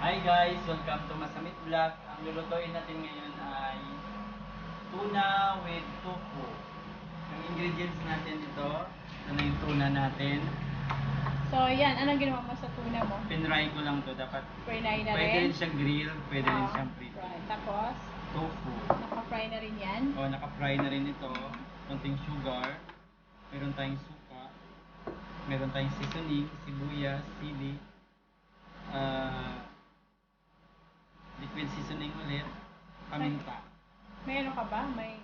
Hi guys! Welcome to Masamit Vlog. Ang lulutuin natin ngayon ay tuna with tofu. Ang ingredients natin ito, ito na yung tuna natin. So, yan. Anong ginawa mo sa tuna mo? Pinry ko lang to. Dapat Fry na pwede rin? rin siyang grill, pwede rin siyang prito. Right. Tapos, Tofu. naka-fry na rin yan. O, naka-fry na rin ito. Konting sugar. Meron tayong suka. Meron tayong seasoning, sibuyas, sili. Liquid seasoning ulit. Paminta. May ano ka ba? May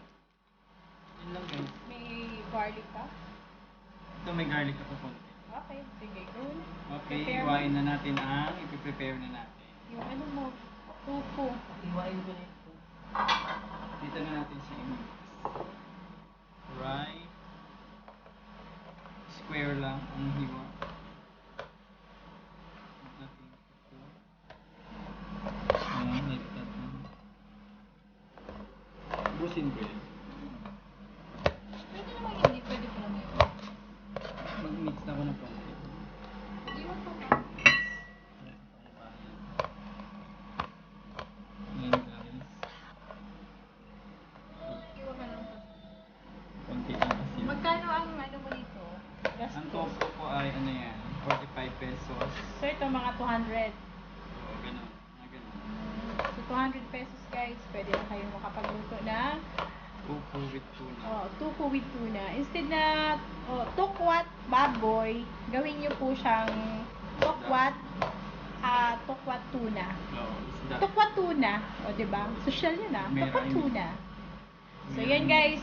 Yun lang guys. garlic ka? Ito may garlic ako konti. Okay. Sige, good. Okay, Prepare iwain na natin ang ipiprepare na natin. yung ano mo, tofu. Iwain ko na ito. Dito na natin siya i-mix. Right. Square lang ang hiwa. Natin ito. Ayan, like that lang. Busin ko yan. Pwede naman hindi. Pwede pa naman yun. Mag-mix na ako ng konti. Hindi mo pa ba? Ayan guys. Iwan ka lang pa. Konti lang kasi. Magkano ang ano mo dito? Ang tofu ko ay ano yan, 45 pesos. So, ito mga 200. Oo, ganun. Ganun. So, 200 pesos guys. Pwede na kayo makapagluto na Tofu with tuna. tofu with tuna. Instead na tokwat baboy, gawin nyo po siyang tokwat tokwat tuna. Oo, isda. Tokwat tuna. O, diba? Social yun Meron Tokwat yun. tuna. So, Meron yan yun. guys.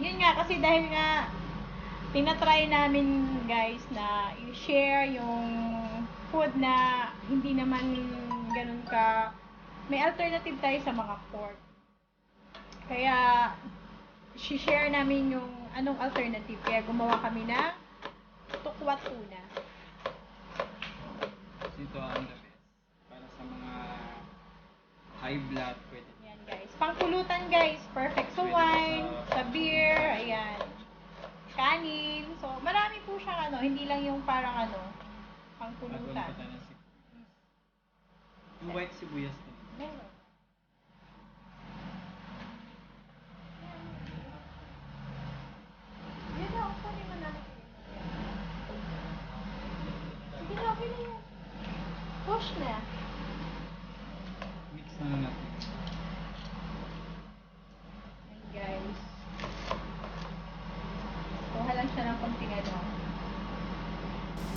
Yun nga, kasi dahil nga tinatry namin guys na i-share yung food na hindi naman ganun ka may alternative tayo sa mga pork. Kaya share namin yung anong alternative. Kaya gumawa kami na tukwat tuna. Kasi ito ang the best. Para sa mga high blood, pwede. Ayan guys. Pangpulutan guys. Perfect sa Pwede wine, sa sa beer, ayan. Kanin. So, marami po siyang hindi lang yung parang Agaw pangpulutan. pa tayo ng sibuyas. Yung white sibuyas din. Meron. Yan na, kunin mo na. Sige na, okay na yan. Push na. Mix na lang natin. Ayan guys. Kuha lang siya ng konting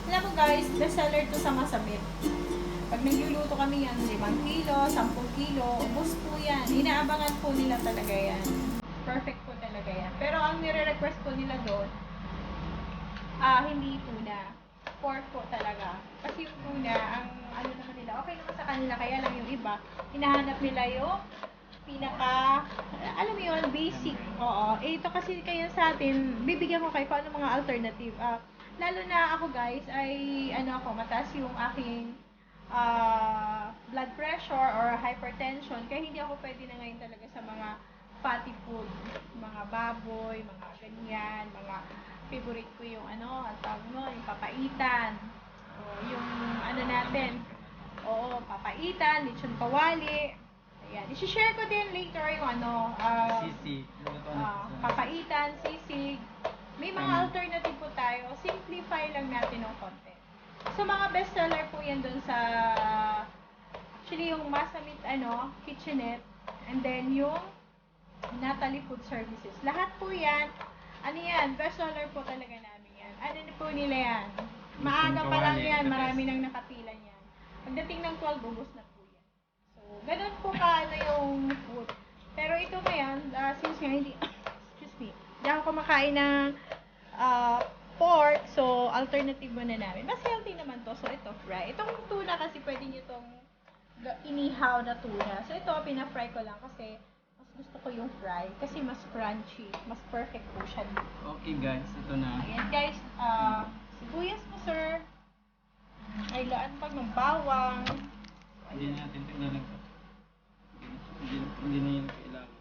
Alam mo guys, bestseller to sa Masamit. Pag nagluluto kami yan, 5 kilo, 10 kilo, ubos po yan. Inaabangan po nila talaga yan. Perfect po talaga yan. Pero ang nire-request po nila doon, hindi tuna. Pork po talaga. Kasi yung tuna, ang ano naman nila, okay naman sa kanila, kaya lang yung iba, hinahanap nila yung pinaka, alam mo yun, basic. Oo. Ito kasi kaya sa atin, bibigyan ko kayo kung ano mga alternative. Lalo na ako guys, ay mataas yung aking blood pressure or hypertension. Kaya hindi ako pwede na ngayon talaga sa mga fatty food. Mga baboy, mga ganyan, mga favorite ko yung ang tawag mo, yung papaitan. O, yung natin. Oo, papaitan, lechon kawali. Ayan. I-share ko din later yung Sisi. Luto na ito. papaitan, sisig. May mga Tama. alternative po tayo. Simplify lang natin ng konti. So, mga bestseller po yan dun sa actually yung Masamit kitchenette, and then yung Natalie Food Services. Lahat po yan, bestseller po talaga namin yan. Po nila yan. Maaga pa lang yan, marami nang nakapila yan. Pagdating ng 12, ubos na po yan. So, ganun po yung food. Pero ito ngayon, since nga hindi, excuse me, hindi ako kumakain ng pork, so alternative muna namin. Mas healthy naman to, so ito fry. Itong tuna kasi pwede nyo itong inihaw na tuna. So ito, pina-fry ko lang kasi mas gusto ko yung fry kasi mas crunchy, mas perfect po siya dito. Okay guys, ito na. Ayan guys, sibuyas mo sir. Ay laan pag ng bawang. Hindi na natin tingnan lang ito. Hindi na yan kailangan.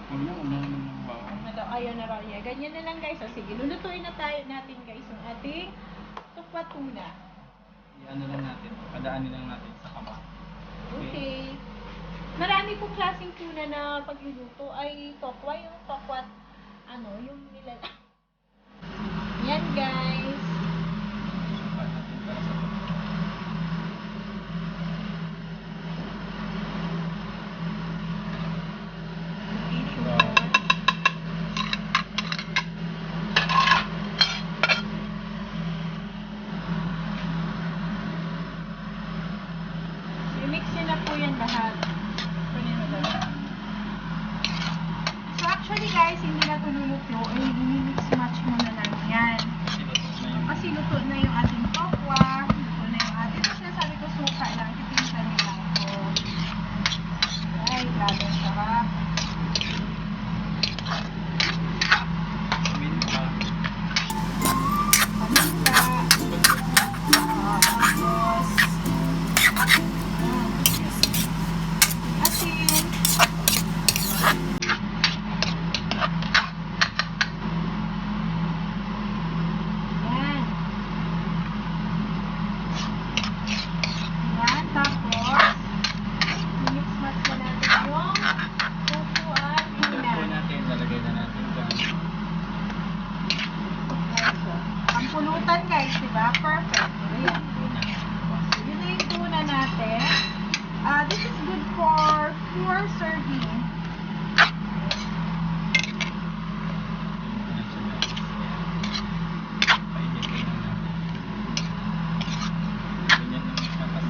Huwag na naman ng bawang. Ayaw na raw niya. Ganyan na lang guys. O sige, lulutuin na natin guys yung ating tukwa tuna. i-ano lang natin, padaanin lang natin sa kaba. Okay. Marami pong klaseng tuna na pagluluto ay tokwa, yung tokwa, ano, yung nila. Yan guys. Sukat natin para sa Okay, sugar. So, i-mix nyo na po yan lahat. Kunin mo lang. So, actually guys, hindi na ito luluto. Ay, i-mix match muna namin yan. kasi luto na Kasi luto na yung yung ating tokwa, luto na yung ating, ito sinasabi ko suka lang, pipinsan nyo lang po. Ay, grabe ang sarap. minta. Paminta. Tapos, asin. Yan. Yan, tapos, mix match na natin yung tofu at Ito tuna. po natin, lalagay na natin dyan. Guys, oh. Ang pulutan guys, diba? Perfect. Ayan. Tuna. Yun na yung tuna natin. This is good for 4 serving.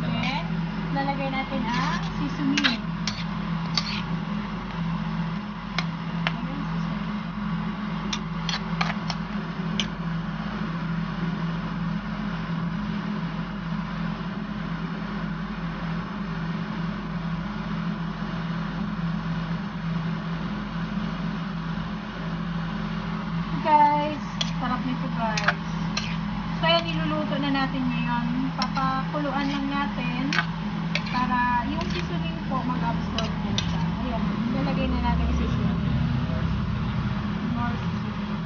Then, lalagay natin ang sesame. Ayan, sesame. Guys, sarap nito guys. So yan, niluluto na natin ngayon. Papakuluan lang natin para yung seasoning po mag-absorb po siya. Ayan, nilagay na natin yung seasoning. More seasoning.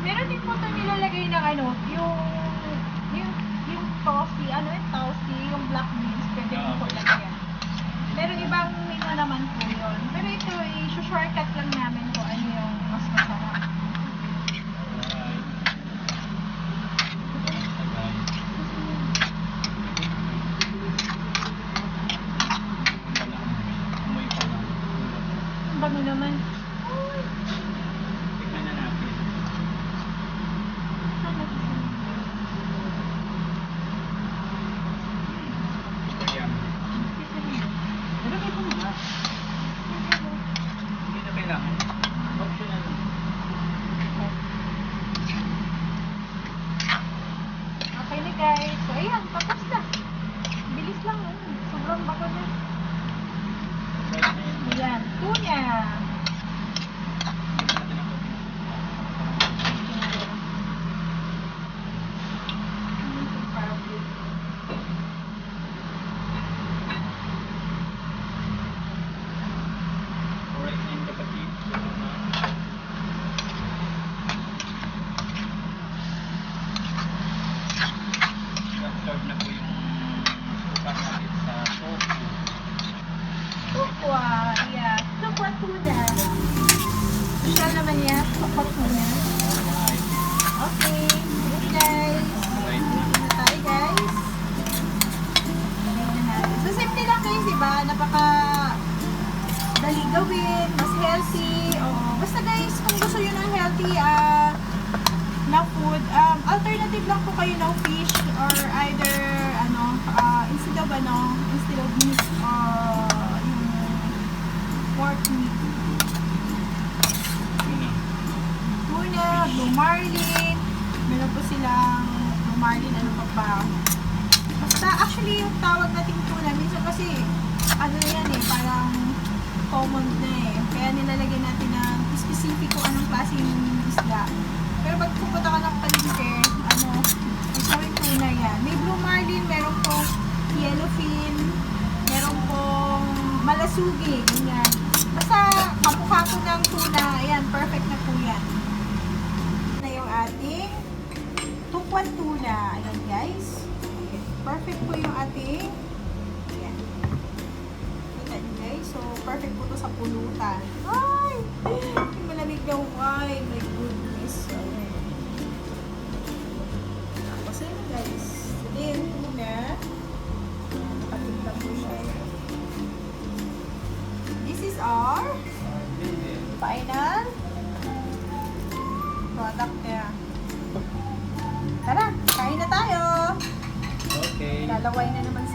Meron din po ito nilalagay ng ano, yung toasty, ano yung toasty, yung black beans, pwede rin po lagyan. Meron ibang menu naman po yun. Pero ito, i-shortcut lang namin po ano yung mas masarap. Ang bango naman. Uy, Tignan na natin. saan natin siya? Super yummy. Seasoning. Ilagay ko na. Hindi na kailangan. Optional lang. Okay na guys. So ayan, tapos na. Bilis lang. Sobrang bago na. Right na yun. Ayan, tuna. Tignan natin ang Alright na yung kapatid. Absorb na po yung suka natin sa tofu. Tukwa. Yeah. Tukwa tuna. Social naman yan. Tukwa tuna. Okay. Good guys. Right na. Ready na tayo guys. Lagay na natin. So simple lang guys, diba? Napaka dali gawin, mas healthy. Oh, basta guys, kung gusto nyo ng healthy na food, alternative lang po kayo ng fish or either instead of meat yung pork meat. Tuna, blue marlin, meron po silang blue marlin, ano pa ba? Basta actually yung tawag nating tuna, minsan kasi ano na yan eh, parang common na eh. Kaya nilalagyan natin ng specific kung anong klaseng isda. Pero pag pupunta ka ng palengke, may tuna yan. May blue marlin, meron pong yellowfin, meron pong malasugi, ganyan. Basta kamukha ko ng tuna, ayan, perfect na po yan. Na yung ating Tokwan tuna. Ayan guys. Okay. Perfect po yung ating ayan. Kita niyo guys. So, perfect po to sa pulutan. Ay! Yung malamig na wine. My goodness. So, ayan. Tapos yun guys. Ito yung tuna. Nakatingka po siya. This is our final product niya. Tara, kain na tayo! Okay. Lalaway na naman